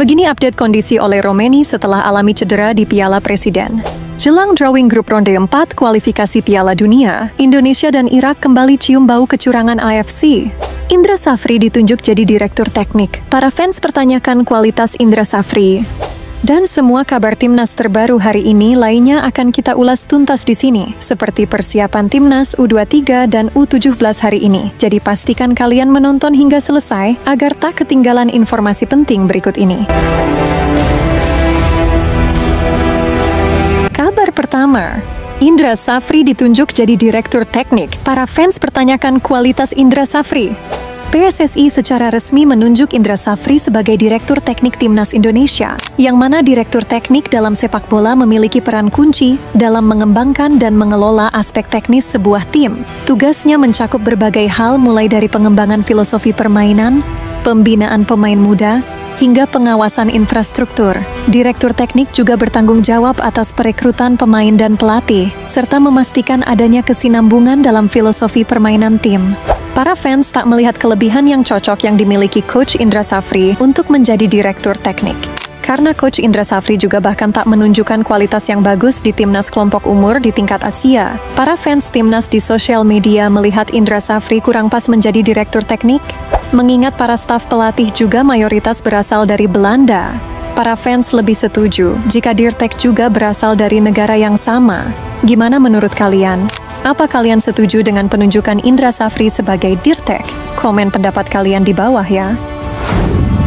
Begini update kondisi Ole Roumanie setelah alami cedera di Piala Presiden. Jelang drawing grup ronde 4 kualifikasi Piala Dunia, Indonesia dan Irak kembali cium bau kecurangan AFC. Indra Safri ditunjuk jadi direktur teknik. Para fans pertanyakan kualitas Indra Safri. Dan semua kabar timnas terbaru hari ini lainnya akan kita ulas tuntas di sini, seperti persiapan timnas U23 dan U17 hari ini. Jadi pastikan kalian menonton hingga selesai agar tak ketinggalan informasi penting berikut ini. Kabar pertama, Indra Safri ditunjuk jadi direktur teknik. Para fans pertanyakan kualitas Indra Safri. PSSI secara resmi menunjuk Indra Safri sebagai Direktur Teknik Timnas Indonesia, yang mana Direktur Teknik dalam sepak bola memiliki peran kunci dalam mengembangkan dan mengelola aspek teknis sebuah tim. Tugasnya mencakup berbagai hal mulai dari pengembangan filosofi permainan, pembinaan pemain muda, hingga pengawasan infrastruktur. Direktur Teknik juga bertanggung jawab atas perekrutan pemain dan pelatih, serta memastikan adanya kesinambungan dalam filosofi permainan tim. Para fans tak melihat kelebihan yang cocok yang dimiliki Coach Indra Safri untuk menjadi Direktur Teknik. Karena Coach Indra Safri juga bahkan tak menunjukkan kualitas yang bagus di timnas kelompok umur di tingkat Asia. Para fans timnas di sosial media melihat Indra Safri kurang pas menjadi Direktur Teknik, mengingat para staf pelatih juga mayoritas berasal dari Belanda. Para fans lebih setuju jika Dirtek juga berasal dari negara yang sama. Gimana menurut kalian? Apa kalian setuju dengan penunjukan Indra Safri sebagai Dirtek? Komen pendapat kalian di bawah ya.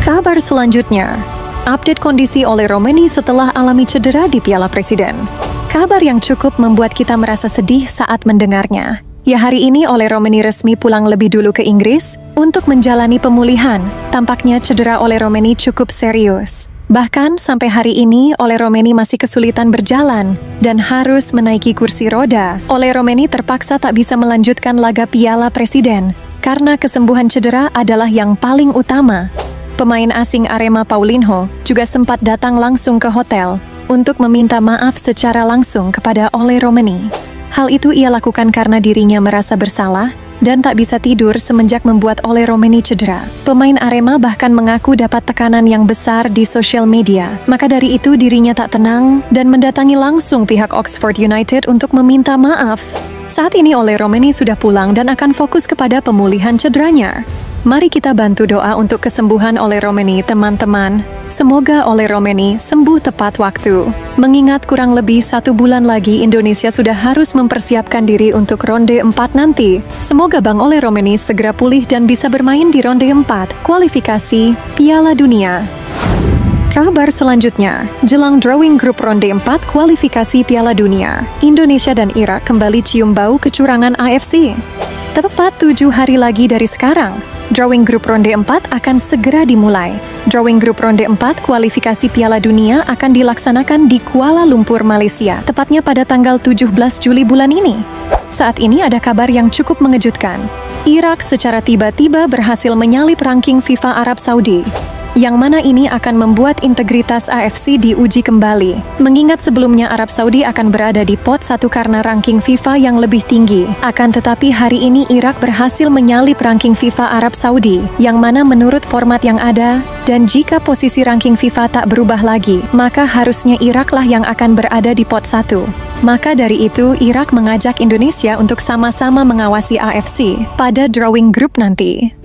Kabar selanjutnya, update kondisi Ole Roumanie setelah alami cedera di Piala Presiden. Kabar yang cukup membuat kita merasa sedih saat mendengarnya. Ya, hari ini Ole Roumanie resmi pulang lebih dulu ke Inggris untuk menjalani pemulihan. Tampaknya cedera Ole Roumanie cukup serius. Bahkan sampai hari ini Ole Roumanie masih kesulitan berjalan dan harus menaiki kursi roda. Ole Roumanie terpaksa tak bisa melanjutkan laga Piala Presiden karena kesembuhan cedera adalah yang paling utama. Pemain asing Arema Paulinho juga sempat datang langsung ke hotel untuk meminta maaf secara langsung kepada Ole Roumanie. Hal itu ia lakukan karena dirinya merasa bersalah dan tak bisa tidur semenjak membuat Ole Roumanie cedera. Pemain Arema bahkan mengaku dapat tekanan yang besar di sosial media. Maka dari itu dirinya tak tenang dan mendatangi langsung pihak Oxford United untuk meminta maaf. Saat ini Ole Roumanie sudah pulang dan akan fokus kepada pemulihan cederanya. Mari kita bantu doa untuk kesembuhan Ole Roumanie, teman-teman. Semoga Ole Roumanie sembuh tepat waktu. Mengingat kurang lebih 1 bulan lagi Indonesia sudah harus mempersiapkan diri untuk ronde 4 nanti. Semoga Bang Ole Roumanie segera pulih dan bisa bermain di ronde 4 kualifikasi Piala Dunia. Kabar selanjutnya, jelang drawing grup ronde 4 kualifikasi Piala Dunia, Indonesia dan Irak kembali cium bau kecurangan AFC. Tepat 7 hari lagi dari sekarang, drawing grup ronde 4 akan segera dimulai. Drawing grup ronde 4 kualifikasi Piala Dunia akan dilaksanakan di Kuala Lumpur, Malaysia, tepatnya pada tanggal 17 Juli bulan ini. Saat ini ada kabar yang cukup mengejutkan. Irak secara tiba-tiba berhasil menyalip ranking FIFA Arab Saudi, yang mana ini akan membuat integritas AFC diuji kembali. Mengingat sebelumnya Arab Saudi akan berada di pot 1 karena ranking FIFA yang lebih tinggi. Akan tetapi hari ini Irak berhasil menyalip ranking FIFA Arab Saudi, yang mana menurut format yang ada, dan jika posisi ranking FIFA tak berubah lagi, maka harusnya Irak lah yang akan berada di pot 1. Maka dari itu, Irak mengajak Indonesia untuk sama-sama mengawasi AFC pada drawing grup nanti.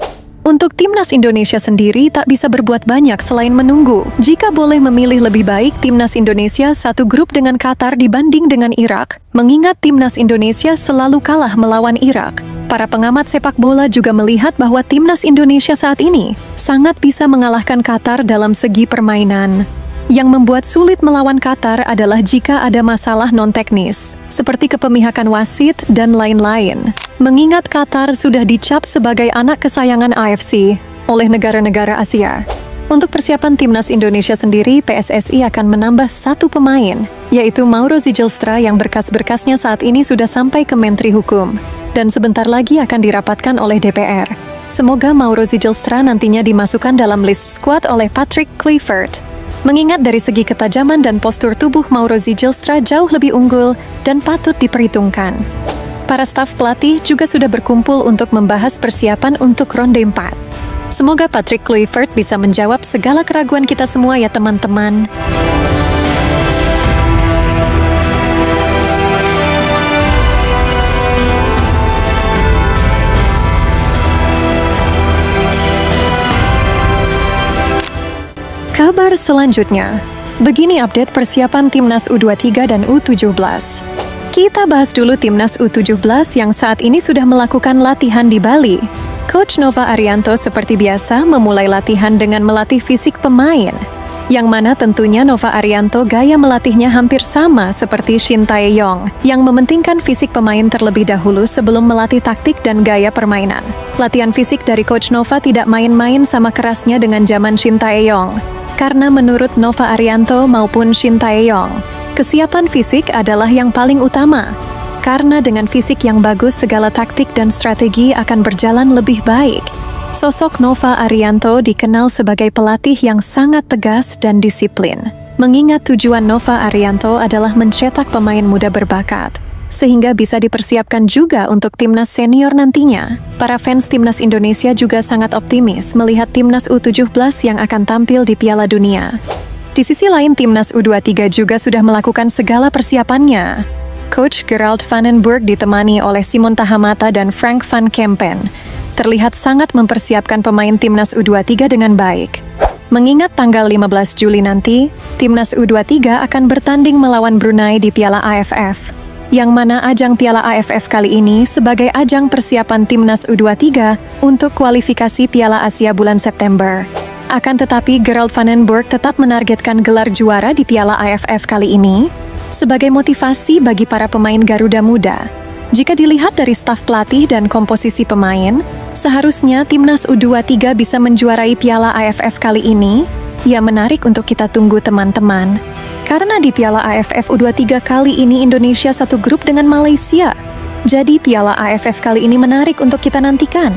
Untuk timnas Indonesia sendiri tak bisa berbuat banyak selain menunggu. Jika boleh memilih, lebih baik timnas Indonesia satu grup dengan Qatar dibanding dengan Irak, mengingat timnas Indonesia selalu kalah melawan Irak. Para pengamat sepak bola juga melihat bahwa timnas Indonesia saat ini sangat bisa mengalahkan Qatar dalam segi permainan. Yang membuat sulit melawan Qatar adalah jika ada masalah non-teknis, seperti kepemihakan wasit dan lain-lain. Mengingat Qatar sudah dicap sebagai anak kesayangan AFC oleh negara-negara Asia. Untuk persiapan timnas Indonesia sendiri, PSSI akan menambah 1 pemain, yaitu Mauro Zijlstra yang berkas-berkasnya saat ini sudah sampai ke Menteri Hukum, dan sebentar lagi akan dirapatkan oleh DPR. Semoga Mauro Zijlstra nantinya dimasukkan dalam list squad oleh Patrick Kluivert. Mengingat dari segi ketajaman dan postur tubuh Mauro Zijlstra jauh lebih unggul dan patut diperhitungkan. Para staf pelatih juga sudah berkumpul untuk membahas persiapan untuk ronde 4. Semoga Patrick Kluivert bisa menjawab segala keraguan kita semua ya teman-teman. Kabar selanjutnya, begini update persiapan Timnas U23 dan U17. Kita bahas dulu Timnas U17 yang saat ini sudah melakukan latihan di Bali. Coach Nova Arianto seperti biasa memulai latihan dengan melatih fisik pemain, yang mana tentunya Nova Arianto gaya melatihnya hampir sama seperti Shin Tae-yong, yang mementingkan fisik pemain terlebih dahulu sebelum melatih taktik dan gaya permainan. Latihan fisik dari Coach Nova tidak main-main sama kerasnya dengan zaman Shin Tae-yong. Karena menurut Nova Arianto maupun Shin Tae-yong, kesiapan fisik adalah yang paling utama. Karena dengan fisik yang bagus, segala taktik dan strategi akan berjalan lebih baik. Sosok Nova Arianto dikenal sebagai pelatih yang sangat tegas dan disiplin. Mengingat tujuan Nova Arianto adalah mencetak pemain muda berbakat, sehingga bisa dipersiapkan juga untuk timnas senior nantinya. Para fans timnas Indonesia juga sangat optimis melihat timnas U17 yang akan tampil di Piala Dunia. Di sisi lain, timnas U23 juga sudah melakukan segala persiapannya. Coach Gerald van den Burg ditemani oleh Simon Tahamata dan Frank van Kempen terlihat sangat mempersiapkan pemain timnas U23 dengan baik. Mengingat tanggal 15 Juli nanti, timnas U23 akan bertanding melawan Brunei di Piala AFF. Yang mana ajang Piala AFF kali ini sebagai ajang persiapan timnas U23 untuk kualifikasi Piala Asia bulan September. Akan tetapi, Gerald van den Burg tetap menargetkan gelar juara di Piala AFF kali ini sebagai motivasi bagi para pemain Garuda Muda. Jika dilihat dari staf pelatih dan komposisi pemain, seharusnya timnas U23 bisa menjuarai Piala AFF kali ini. Ya, menarik untuk kita tunggu teman-teman. Karena di Piala AFF U23 kali ini Indonesia satu grup dengan Malaysia. Jadi Piala AFF kali ini menarik untuk kita nantikan.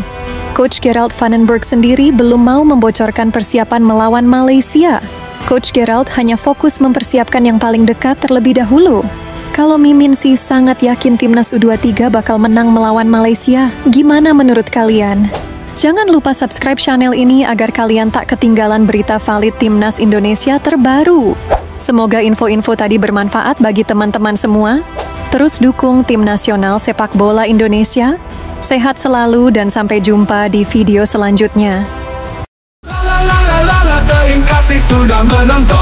Coach Gerald van den Burg sendiri belum mau membocorkan persiapan melawan Malaysia. Coach Gerald hanya fokus mempersiapkan yang paling dekat terlebih dahulu. Kalau Mimin sih sangat yakin timnas U23 bakal menang melawan Malaysia. Gimana menurut kalian? Jangan lupa subscribe channel ini agar kalian tak ketinggalan berita valid timnas Indonesia terbaru. Semoga info-info tadi bermanfaat bagi teman-teman semua. Terus dukung tim nasional sepak bola Indonesia. Sehat selalu dan sampai jumpa di video selanjutnya. Terima kasih sudah menonton.